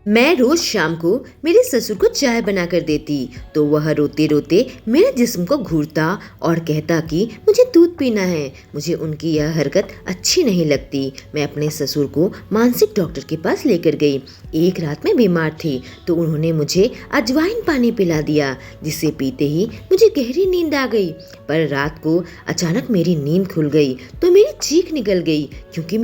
मैं रोज शाम को मेरे ससुर को चाय बनाकर देती तो वह रोते रोते मेरे जिस्म को घूरता और कहता कि मुझे दूध पीना है। मुझे उनकी यह हरकत अच्छी नहीं लगती। मैं अपने ससुर को मानसिक डॉक्टर के पास लेकर गई। एक रात में बीमार थी तो उन्होंने मुझे अजवाइन पानी पिला दिया, जिसे पीते ही मुझे गहरी नींद आ गई। पर रात को अचानक मेरी नींद खुल गई तो मेरी चीख निकल गई, क्योंकि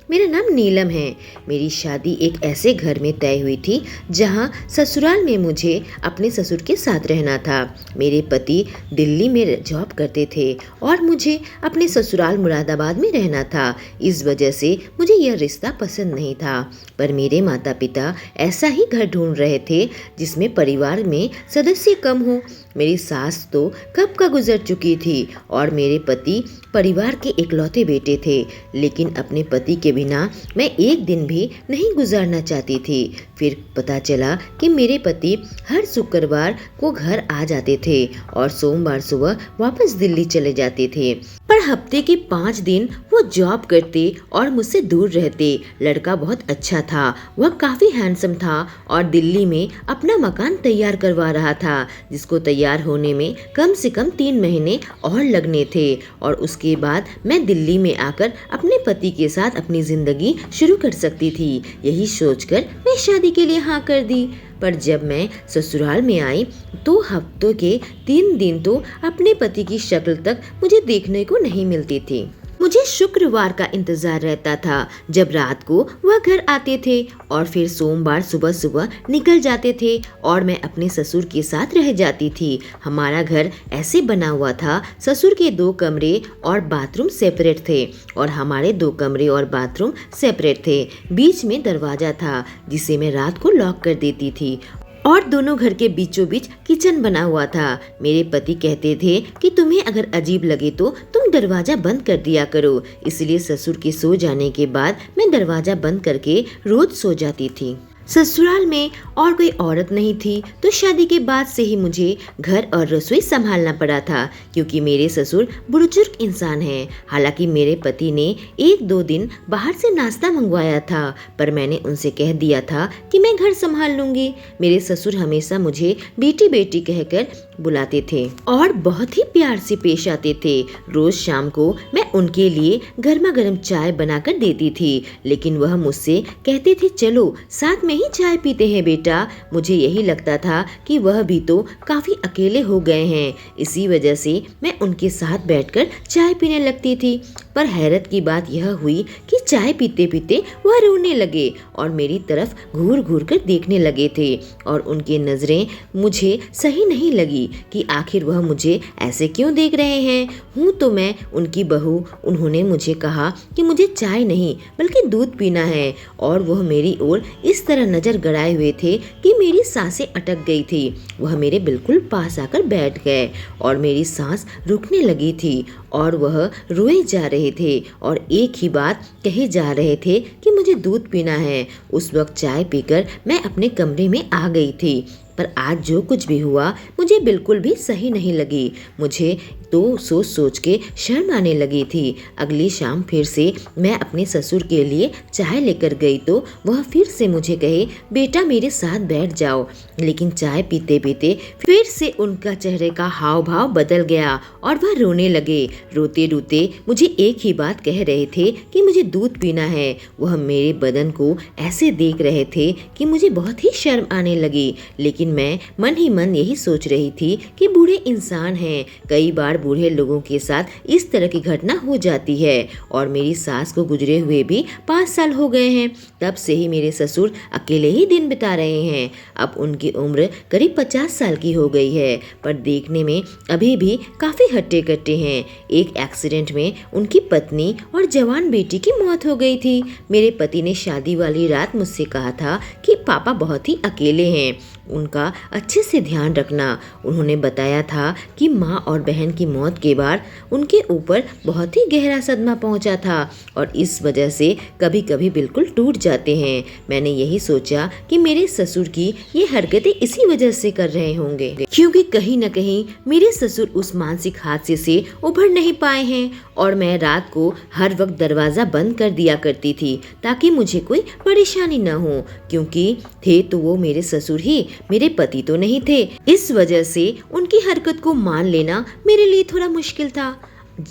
मेरा नाम नीलम है। मेरी शादी एक ऐसे घर में तय हुई थी जहां ससुराल में मुझे अपने ससुर के साथ रहना था। मेरे पति दिल्ली में जॉब करते थे और मुझे अपने ससुराल मुरादाबाद में रहना था। इस वजह से मुझे यह रिश्ता पसंद नहीं था। पर मेरे माता पिता ऐसा ही घर ढूंढ रहे थे जिसमें परिवार में सदस्य कम हो। मेरी सास तो कब का गुजर चुकी थी और मेरे पति परिवार के इकलौते बेटे थे, लेकिन अपने पति के बिना मैं एक दिन भी नहीं गुजारना चाहती थी। फिर पता चला कि मेरे पति हर शुक्रवार को घर आ जाते थे और सोमवार सुबह वापस दिल्ली चले जाते थे। पर हफ्ते के 5 दिन वो जॉब करते और मुझसे दूर रहते। लड़का बहुत अच्छा था, वह काफ़ी हैंडसम था और दिल्ली में अपना मकान तैयार करवा रहा था, जिसको तैयार होने में कम से कम 3 महीने और लगने थे। और उसके बाद मैं दिल्ली में आकर अपने पति के साथ अपनी ज़िंदगी शुरू कर सकती थी। यही सोचकर मैं शादी के लिए हाँ कर दी। पर जब मैं ससुराल में आई तो हफ्तों के 3 दिन तो अपने पति की शक्ल तक मुझे देखने को नहीं मिलती थी। मुझे शुक्रवार का इंतजार रहता था जब रात को वह घर आते थे और फिर सोमवार सुबह सुबह निकल जाते थे और मैं अपने ससुर के साथ रह जाती थी। हमारा घर ऐसे बना हुआ था, ससुर के 2 कमरे और बाथरूम सेपरेट थे और हमारे 2 कमरे और बाथरूम सेपरेट थे। बीच में दरवाजा था जिसे मैं रात को लॉक कर देती थी और दोनों घर के बीचों बीच किचन बना हुआ था। मेरे पति कहते थे कि तुम्हें अगर अजीब लगे तो तुम दरवाजा बंद कर दिया करो, इसलिए ससुर के सो जाने के बाद मैं दरवाजा बंद करके रोज सो जाती थी। ससुराल में और कोई औरत नहीं थी तो शादी के बाद से ही मुझे घर और रसोई संभालना पड़ा था, क्योंकि मेरे ससुर बुजुर्ग इंसान हैं। हालांकि मेरे पति ने 1-2 दिन बाहर से नाश्ता मंगवाया था, पर मैंने उनसे कह दिया था कि मैं घर संभाल लूंगी। मेरे ससुर हमेशा मुझे बेटी बेटी कहकर बुलाते थे और बहुत ही प्यार से पेश आते थे। रोज शाम को मैं उनके लिए गर्मा गर्म चाय बनाकर देती थी, लेकिन वह मुझसे कहते थे चलो साथ में ही चाय पीते हैं बेटा। मुझे यही लगता था कि वह भी तो काफी अकेले हो गए हैं, इसी वजह से मैं उनके साथ बैठकर चाय पीने लगती थी। पर हैरत की बात यह हुई कि चाय पीते पीते वह रोने लगे और मेरी तरफ घूर घूर कर देखने लगे थे और उनकी नजरें मुझे सही नहीं लगी कि आखिर वह मुझे ऐसे क्यों देख रहे हैं। हूँ तो मैं उनकी बहू। उन्होंने मुझे कहा कि मुझे चाय नहीं बल्कि दूध पीना है और वह मेरी ओर इस तरह नजर गड़ाए हुए थे कि मेरी सांसें अटक गई थी। वह मेरे बिल्कुल पास आकर बैठ गए और मेरी सांस रुकने लगी थी और वह रोए जा रहे थे और एक ही बात कहे जा रहे थे कि मुझे दूध पीना है। उस वक्त चाय पीकर मैं अपने कमरे में आ गई थी, पर आज जो कुछ भी हुआ मुझे बिल्कुल भी सही नहीं लगी। मुझे तो सोच सोच के शर्म आने लगी थी। अगली शाम फिर से मैं अपने ससुर के लिए चाय लेकर गई तो वह फिर से मुझे कहे बेटा मेरे साथ बैठ जाओ, लेकिन चाय पीते पीते फिर से उनका चेहरे का हाव भाव बदल गया और वह रोने लगे। रोते रोते मुझे एक ही बात कह रहे थे कि मुझे दूध पीना है। वह मेरे बदन को ऐसे देख रहे थे कि मुझे बहुत ही शर्म आने लगी, लेकिन मैं मन ही मन यही सोच रही थी कि बूढ़े इंसान हैं, कई बार बूढ़े लोगों के साथ इस तरह की घटना हो जाती है और मेरी सास को गुजरे हुए भी 5 साल हो गए हैं। तब से ही मेरे ससुर अकेले ही दिन बिता रहे हैं। अब उनकी उम्र करीब 50 साल की हो गई है, पर देखने में अभी भी काफी हट्टे कट्टे हैं। एक एक्सीडेंट में उनकी पत्नी और जवान बेटी की मौत हो गई थी। मेरे पति ने शादी वाली रात मुझसे कहा था कि पापा बहुत ही अकेले हैं, उनका अच्छे से ध्यान रखना। उन्होंने बताया था कि माँ और बहन की मौत के बाद उनके ऊपर बहुत ही गहरा सदमा पहुंचा था और इस वजह से कभी कभी बिल्कुल टूट जाते हैं। मैंने यही सोचा कि मेरे ससुर की ये हरकतें इसी वजह से कर रहे होंगे, क्योंकि कहीं न कहीं मेरे ससुर उस मानसिक हादसे से उभर नहीं पाए हैं और मैं रात को हर वक्त दरवाजा बंद कर दिया करती थी ताकि मुझे कोई परेशानी न हो, क्योंकि थे तो वो मेरे ससुर ही, मेरे पति तो नहीं थे। इस वजह से उनकी हरकत को मान लेना मेरे लिए थोड़ा मुश्किल था।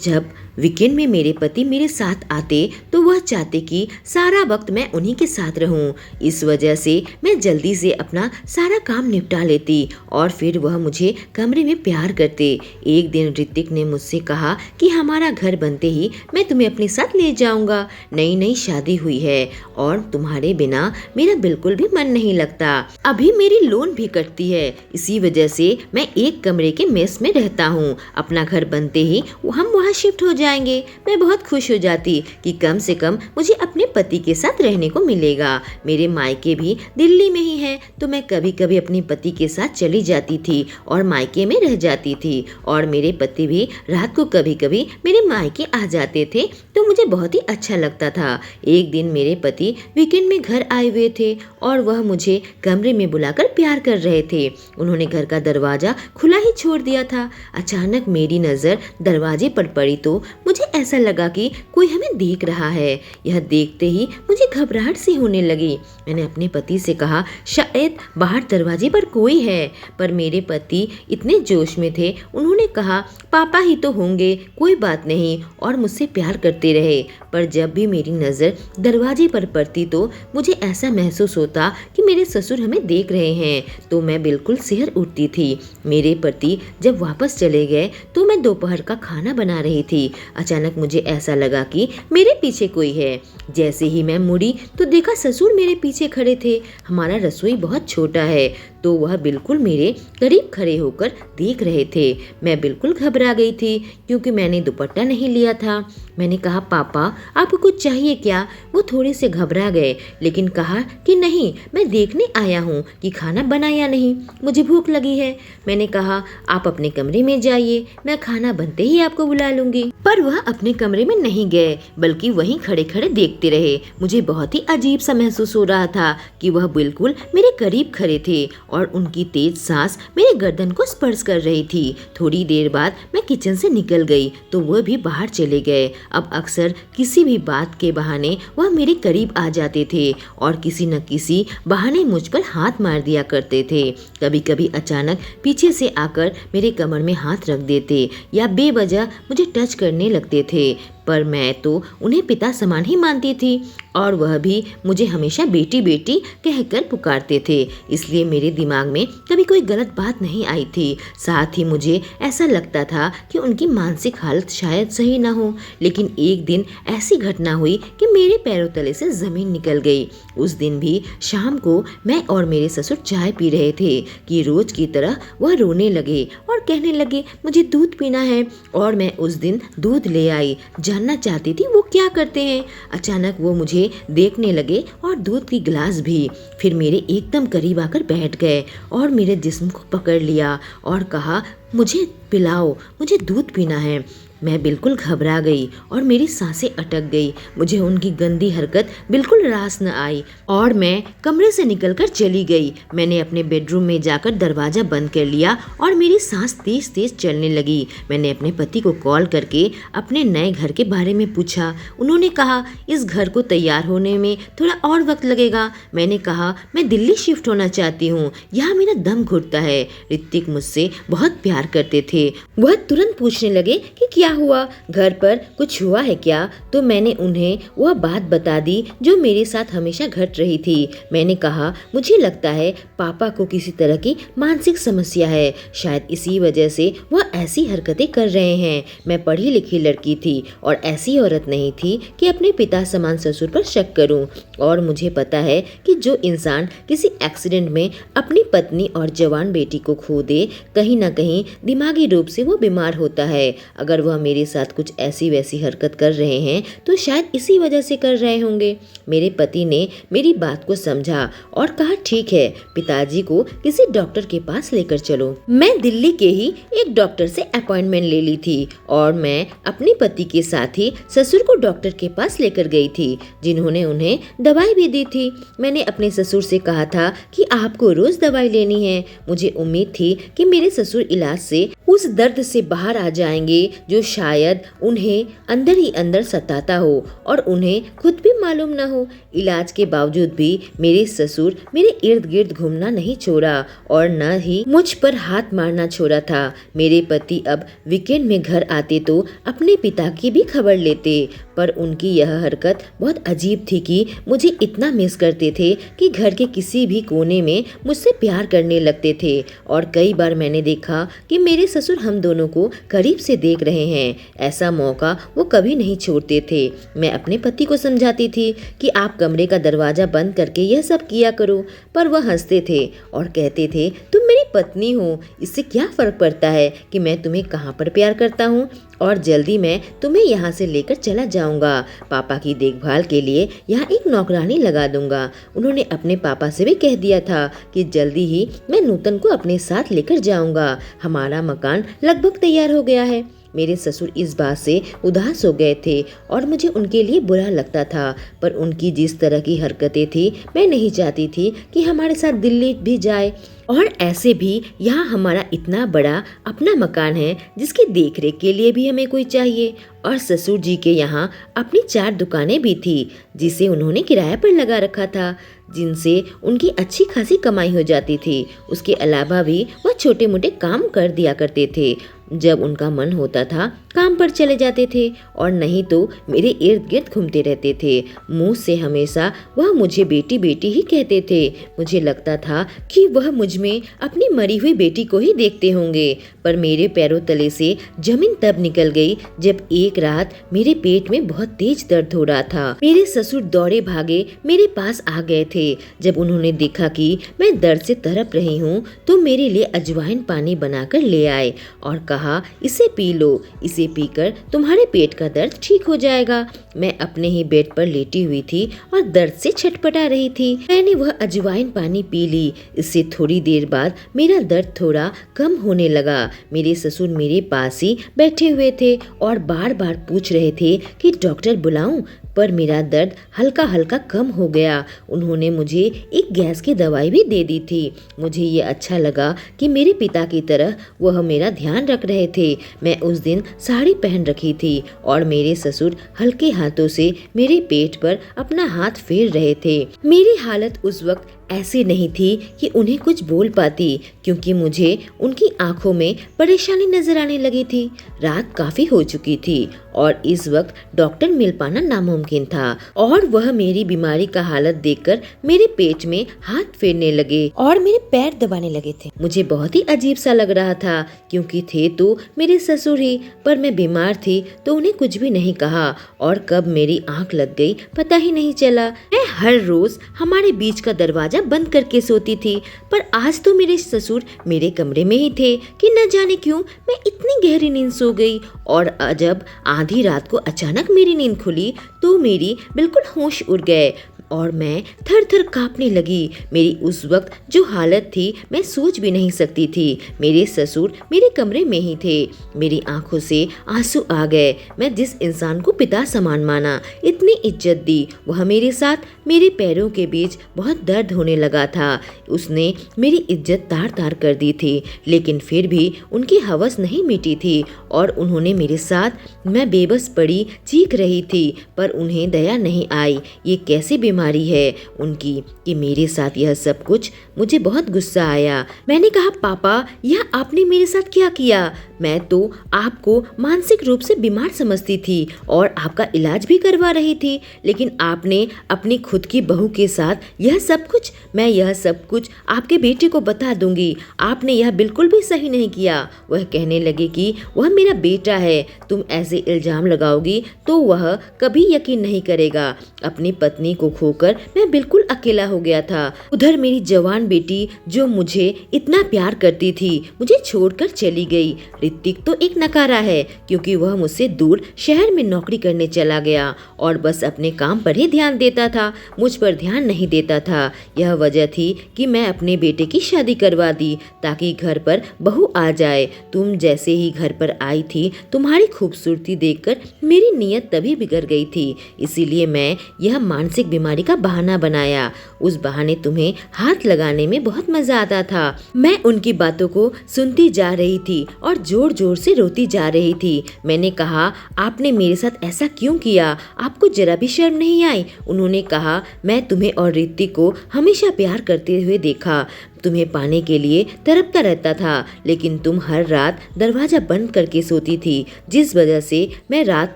जब वीकेंड में मेरे पति मेरे साथ आते तो वह चाहते कि सारा वक्त मैं उन्हीं के साथ रहूं। इस वजह से मैं जल्दी से अपना सारा काम निपटा लेती और फिर वह मुझे कमरे में प्यार करते। एक दिन ऋतिक ने मुझसे कहा कि हमारा घर बनते ही मैं तुम्हें अपने साथ ले जाऊंगा। नई नई शादी हुई है और तुम्हारे बिना मेरा बिल्कुल भी मन नहीं लगता। अभी मेरी लोन भी कटती है, इसी वजह से मैं एक कमरे के मेस में रहता हूँ। अपना घर बनते ही हम वहाँ शिफ्ट हो जाएंगे। मैं बहुत खुश हो जाती कि कम से कम मुझे अपने पति के साथ रहने को मिलेगा। मेरे मायके भी दिल्ली में ही है तो मैं कभी कभी अपने पति के साथ चली जाती थी और मायके में रह जाती थी और मेरे पति भी रात को कभी कभी मेरे मायके आ जाते थे तो मुझे बहुत ही अच्छा लगता था। एक दिन मेरे पति वीकेंड में घर आए हुए थे और वह मुझे कमरे में बुलाकर प्यार कर रहे थे। उन्होंने घर का दरवाजा खुला ही छोड़ दिया था। अचानक मेरी नज़र दरवाजे पर पड़ी तो मुझे ऐसा लगा कि कोई हमें देख रहा है। यह देखते ही मुझे घबराहट सी होने लगी। मैंने अपने पति से कहा शायद बाहर दरवाजे पर कोई है, पर मेरे पति इतने जोश में थे। उन्होंने कहा पापा ही तो होंगे, कोई बात नहीं, और मुझसे प्यार करते रहे। पर जब भी मेरी नज़र दरवाजे पर पड़ती तो मुझे ऐसा महसूस होता कि मेरे ससुर हमें देख रहे हैं तो मैं बिल्कुल सिहर उठती थी। मेरे पति जब वापस चले गए तो मैं दोपहर का खाना बना रही थी। अचानक मुझे ऐसा लगा कि मेरे पीछे कोई है। जैसे ही मैं मुड़ी तो देखा ससुर मेरे पीछे खड़े थे। हमारा रसोई बहुत छोटा है तो वह बिल्कुल मेरे करीब खड़े होकर देख रहे थे। मैं बिल्कुल घबरा गई थी क्योंकि मैंने दुपट्टा नहीं लिया था। मैंने कहा पापा आपको कुछ चाहिए क्या? वो थोड़े से घबरा गए लेकिन कहा कि नहीं, मैं देखने आया हूँ कि खाना बना या नहीं, मुझे भूख लगी है। मैंने कहा आप अपने कमरे में जाइए, मैं खाना बनते ही आपको बुला लूंगी। पर वह अपने कमरे में नहीं गए बल्कि वहीं खड़े खड़े देखते रहे। मुझे बहुत ही अजीब सा महसूस हो रहा था कि वह बिल्कुल मेरे करीब खड़े थे और उनकी तेज सांस मेरे गर्दन को स्पर्श कर रही थी। थोड़ी देर बाद मैं किचन से निकल गई तो वह भी बाहर चले गए। अब अक्सर किसी भी बात के बहाने वह मेरे करीब आ जाते थे और किसी न किसी बहाने मुझ पर हाथ मार दिया करते थे। कभी कभी अचानक पीछे से आकर मेरे कमर में हाथ रख देते या बेवजह मुझे टच करने लगते थे। पर मैं तो उन्हें पिता समान ही मानती थी और वह भी मुझे हमेशा बेटी बेटी कहकर पुकारते थे, इसलिए मेरे दिमाग में कभी कोई गलत बात नहीं आई थी। साथ ही मुझे ऐसा लगता था कि उनकी मानसिक हालत शायद सही ना हो। लेकिन एक दिन ऐसी घटना हुई कि मेरे पैरों तले से ज़मीन निकल गई। उस दिन भी शाम को मैं और मेरे ससुर चाय पी रहे थे कि रोज की तरह वह रोने लगे और कहने लगे मुझे दूध पीना है और मैं उस दिन दूध ले आई। जानना चाहती थी वो क्या करते हैं। अचानक वो मुझे देखने लगे और दूध की गिलास भी। फिर मेरे एकदम करीब आकर बैठ गए और मेरे जिस्म को पकड़ लिया और कहा मुझे पिलाओ, मुझे दूध पीना है। मैं बिल्कुल घबरा गई और मेरी सांसें अटक गई। मुझे उनकी गंदी हरकत बिल्कुल रास न आई और मैं कमरे से निकलकर चली गई। मैंने अपने बेडरूम में जाकर दरवाज़ा बंद कर लिया और मेरी सांस तेज तेज चलने लगी। मैंने अपने पति को कॉल करके अपने नए घर के बारे में पूछा। उन्होंने कहा इस घर को तैयार होने में थोड़ा और वक्त लगेगा। मैंने कहा मैं दिल्ली शिफ्ट होना चाहती हूँ, यहाँ मेरा दम घुटता है। ऋतिक मुझसे बहुत प्यार करते थे। वह तुरंत पूछने लगे कि क्या हुआ, घर पर कुछ हुआ है क्या? तो मैंने उन्हें वह बात बता दी जो मेरे साथ हमेशा घट रही थी। मैंने कहा मुझे लगता है पापा को किसी तरह की मानसिक समस्या है, शायद इसी वजह से वह ऐसी हरकतें कर रहे हैं। मैं पढ़ी लिखी लड़की थी और ऐसी औरत नहीं थी कि अपने पिता समान ससुर पर शक करूं। और मुझे पता है कि जो इंसान किसी एक्सीडेंट में अपनी पत्नी और जवान बेटी को खो दे, कहीं ना कहीं दिमागी रूप से वो बीमार होता है। अगर वह मेरे साथ कुछ ऐसी वैसी हरकत कर रहे हैं तो शायद इसी वजह से कर रहे होंगे। मेरे पति ने मेरी बात को समझा और कहा ठीक है, पिताजी को किसी डॉक्टर के पास लेकर चलो। मैं दिल्ली के ही एक डॉक्टर से अपॉइंटमेंट ले ली थी और मैं अपने पति के साथ ही ससुर को डॉक्टर के पास लेकर गई थी, जिन्होंने उन्हें दवाई भी दी थी। मैंने अपने ससुर से कहा था कि आपको रोज दवाई लेनी है। मुझे उम्मीद थी कि मेरे ससुर इलाज से उस दर्द से बाहर आ जाएंगे जो शायद उन्हें अंदर ही अंदर सताता हो और उन्हें खुद भी मालूम न हो। इलाज के बावजूद भी मेरे ससुर मेरे इर्द गिर्द घूमना नहीं छोड़ा और न ही मुझ पर हाथ मारना छोड़ा था। मेरे पति अब वीकेंड में घर आते तो अपने पिता की भी खबर लेते, पर उनकी यह हरकत बहुत अजीब थी कि मुझे इतना मिस करते थे कि घर के किसी भी कोने में मुझसे प्यार करने लगते थे। और कई बार मैंने देखा कि मेरे ससुर हम दोनों को करीब से देख रहे हैं। ऐसा मौका वो कभी नहीं छोड़ते थे। मैं अपने पति को समझाती थी कि आप कमरे का दरवाजा बंद करके यह सब किया करो, पर वह हंसते थे और कहते थे तुम मेरी पत्नी हो, इससे क्या फर्क पड़ता है कि मैं तुम्हें कहाँ पर प्यार करता हूँ, और जल्दी मैं तुम्हें यहाँ से लेकर चला जाऊंगा। पापा की देखभाल के लिए यहाँ एक नौकरानी लगा दूंगा। उन्होंने अपने पापा से भी कह दिया था कि जल्दी ही मैं नूतन को अपने साथ लेकर जाऊंगा। हमारा मकान लगभग तैयार हो गया है। मेरे ससुर इस बात से उदास हो गए थे और मुझे उनके लिए बुरा लगता था, पर उनकी जिस तरह की हरकतें थी मैं नहीं चाहती थी कि हमारे साथ दिल्ली भी जाए। और ऐसे भी यहाँ हमारा इतना बड़ा अपना मकान है जिसकी देखरेख के लिए भी हमें कोई चाहिए। और ससुर जी के यहाँ अपनी 4 दुकानें भी थी जिसे उन्होंने किराए पर लगा रखा था, जिनसे उनकी अच्छी खासी कमाई हो जाती थी। उसके अलावा भी वह छोटे मोटे काम कर दिया करते थे। जब उनका मन होता था काम पर चले जाते थे और नहीं तो मेरे इर्द गिर्द घूमते रहते थे। मुंह से हमेशा वह मुझे बेटी बेटी ही कहते थे। मुझे लगता था कि वह मुझ में अपनी मरी हुई बेटी को ही देखते होंगे, पर मेरे पैरों तले से जमीन तब निकल गई जब एक रात मेरे पेट में बहुत तेज दर्द हो रहा था। मेरे ससुर दौड़े भागे मेरे पास आ गए थे। जब उन्होंने देखा कि मैं दर्द से तड़प रही हूँ तो मेरे लिए अजवाइन पानी बनाकर ले आए और कहा इसे पी लो, इसे पीकर तुम्हारे पेट का दर्द ठीक हो जाएगा। मैं अपने ही बेड पर लेटी हुई थी और दर्द से छटपटा रही थी। मैंने वह अजवाइन पानी पी ली। इससे थोड़ी देर बाद मेरा दर्द थोड़ा कम होने लगा। मेरे ससुर मेरे पास ही बैठे हुए थे और बार बार पूछ रहे थे कि डॉक्टर बुलाऊं, पर मेरा दर्द हल्का हल्का कम हो गया। उन्होंने मुझे एक गैस की दवाई भी दे दी थी। मुझे ये अच्छा लगा कि मेरे पिता की तरह वह मेरा ध्यान रख रहे थे। मैं उस दिन साड़ी पहन रखी थी और मेरे ससुर हल्के हाथों से मेरे पेट पर अपना हाथ फेर रहे थे। मेरी हालत उस वक्त ऐसी नहीं थी कि उन्हें कुछ बोल पाती, क्योंकि मुझे उनकी आंखों में परेशानी नजर आने लगी थी। रात काफी हो चुकी थी और इस वक्त डॉक्टर मिल पाना नामुमकिन था और वह मेरी बीमारी का हालत देखकर मेरे पेट में हाथ फेरने लगे और मेरे पैर दबाने लगे थे। मुझे बहुत ही अजीब सा लग रहा था, क्योंकि थे तो मेरे ससुर ही, पर मैं बीमार थी तो उन्हें कुछ भी नहीं कहा और कब मेरी आंख लग गई पता ही नहीं चला। मैं हर रोज हमारे बीच का दरवाजा बंद करके सोती थी, पर आज तो मेरे ससुर मेरे कमरे में ही थे कि न जाने क्यों मैं इतनी गहरी नींद सो गई। और जब आधी रात को अचानक मेरी नींद खुली तो मेरी बिल्कुल होश उड़ गए और मैं थर थर कांपने लगी। मेरी उस वक्त जो हालत थी मैं सोच भी नहीं सकती थी। मेरे ससुर मेरे कमरे में ही थे। मेरी आंखों से आंसू आ गए। मैं जिस इंसान को पिता समान माना, इतनी इज्जत दी, वह मेरे साथ मेरे पैरों के बीच बहुत दर्द होने लगा था। उसने मेरी इज्जत तार तार कर दी थी, लेकिन फिर भी उनकी हवस नहीं मिटी थी और उन्होंने मेरे साथ मैं बेबस पड़ी चीख रही थी, पर उन्हें दया नहीं आई। ये कैसी बीमारी है उनकी कि मेरे साथ यह सब कुछ। मुझे बहुत गुस्सा आया। मैंने कहा पापा, यह आपने मेरे साथ क्या किया? मैं तो आपको मानसिक रूप से बीमार समझती थी और आपका इलाज भी करवा रही थी, लेकिन आपने अपनी खुद खुद की बहू के साथ यह सब कुछ आपके बेटे को बता दूंगी। आपने यह बिल्कुल भी सही नहीं किया। वह कहने लगे कि वह मेरा बेटा है, तुम ऐसे इल्जाम लगाओगी तो वह कभी यकीन नहीं करेगा। अपनी पत्नी को खोकर मैं बिल्कुल अकेला हो गया था। उधर मेरी जवान बेटी जो मुझे इतना प्यार करती थी मुझे छोड़कर चली गई। ऋतिक तो एक नकारा है, क्योंकि वह मुझसे दूर शहर में नौकरी करने चला गया और बस अपने काम पर ही ध्यान देता था, मुझ पर ध्यान नहीं देता था। यह वजह थी कि मैं अपने बेटे की शादी करवा दी ताकि घर पर बहू आ जाए। तुम जैसे ही घर पर आई थी तुम्हारी खूबसूरती देखकर मेरी नीयत तभी बिगड़ गई थी, इसीलिए मैं यह मानसिक बीमारी का बहाना बनाया। उस बहाने तुम्हें हाथ लगाने में बहुत मजा आता था। मैं उनकी बातों को सुनती जा रही थी और जोर जोर से रोती जा रही थी। मैंने कहा, आपने मेरे साथ ऐसा क्यों किया? आपको जरा भी शर्म नहीं आई? उन्होंने कहा, मैं तुम्हें और ऋतिक को हमेशा प्यार करते हुए देखा, तुम्हें पाने के लिए तड़पता रहता था, लेकिन तुम हर रात दरवाजा बंद करके सोती थी, जिस वजह से मैं रात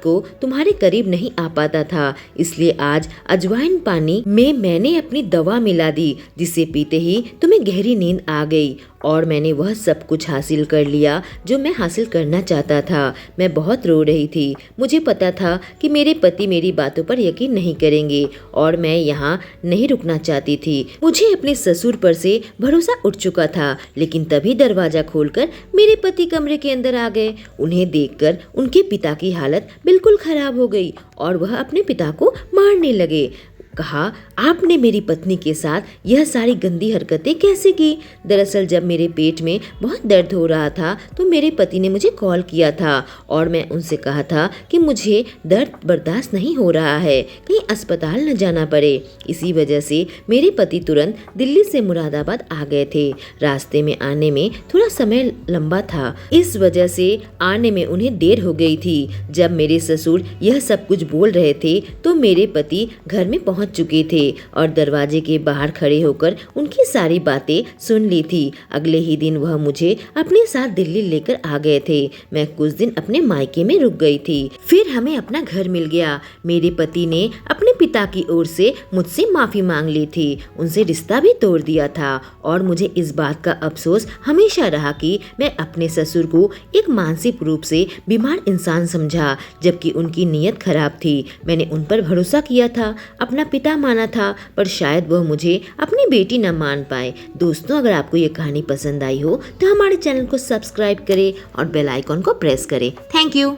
को तुम्हारे करीब नहीं आ पाता था। इसलिए आज अजवाइन पानी में मैंने अपनी दवा मिला दी, जिसे पीते ही तुम्हें गहरी नींद आ गई और मैंने वह सब कुछ हासिल कर लिया जो मैं हासिल करना चाहता था। मैं बहुत रो रही थी। मुझे पता था कि मेरे पति मेरी बातों पर यकीन नहीं करेंगे और मैं यहाँ नहीं रुकना चाहती थी। मुझे अपने ससुर पर से भरोसा उठ चुका था, लेकिन तभी दरवाजा खोलकर मेरे पति कमरे के अंदर आ गए। उन्हें देखकर उनके पिता की हालत बिल्कुल खराब हो गई और वह अपने पिता को मारने लगे। कहा, आपने मेरी पत्नी के साथ यह सारी गंदी हरकतें कैसे की? दरअसल जब मेरे पेट में बहुत दर्द हो रहा था तो मेरे पति ने मुझे कॉल किया था और मैं उनसे कहा था कि मुझे दर्द बर्दाश्त नहीं हो रहा है, कहीं अस्पताल न जाना पड़े। इसी वजह से मेरे पति तुरंत दिल्ली से मुरादाबाद आ गए थे। रास्ते में आने में थोड़ा समय लंबा था, इस वजह से आने में उन्हें देर हो गई थी। जब मेरे ससुर यह सब कुछ बोल रहे थे तो मेरे पति घर में पहुंच चुके थे और दरवाजे के बाहर खड़े होकर उनकी सारी बातें सुन ली थी। अगले ही दिन वह मुझे अपने साथ दिल्ली लेकर आ गए थे। मैं कुछ दिन अपने मायके में रुक गई थी, फिर हमें अपना घर मिल गया। मेरे पति ने अपने पिता की ओर से मुझसे माफी मांग ली थी, उनसे रिश्ता भी तोड़ दिया था और मुझे इस बात का अफसोस हमेशा रहा कि मैं अपने ससुर को एक मानसिक रूप से बीमार इंसान समझा, जबकि उनकी नीयत खराब थी। मैंने उन पर भरोसा किया था, अपना पिता माना था, पर शायद वह मुझे अपनी बेटी न मान पाए। दोस्तों, अगर आपको ये कहानी पसंद आई हो तो हमारे चैनल को सब्सक्राइब करें और बेल आइकॉन को प्रेस करें। Thank you.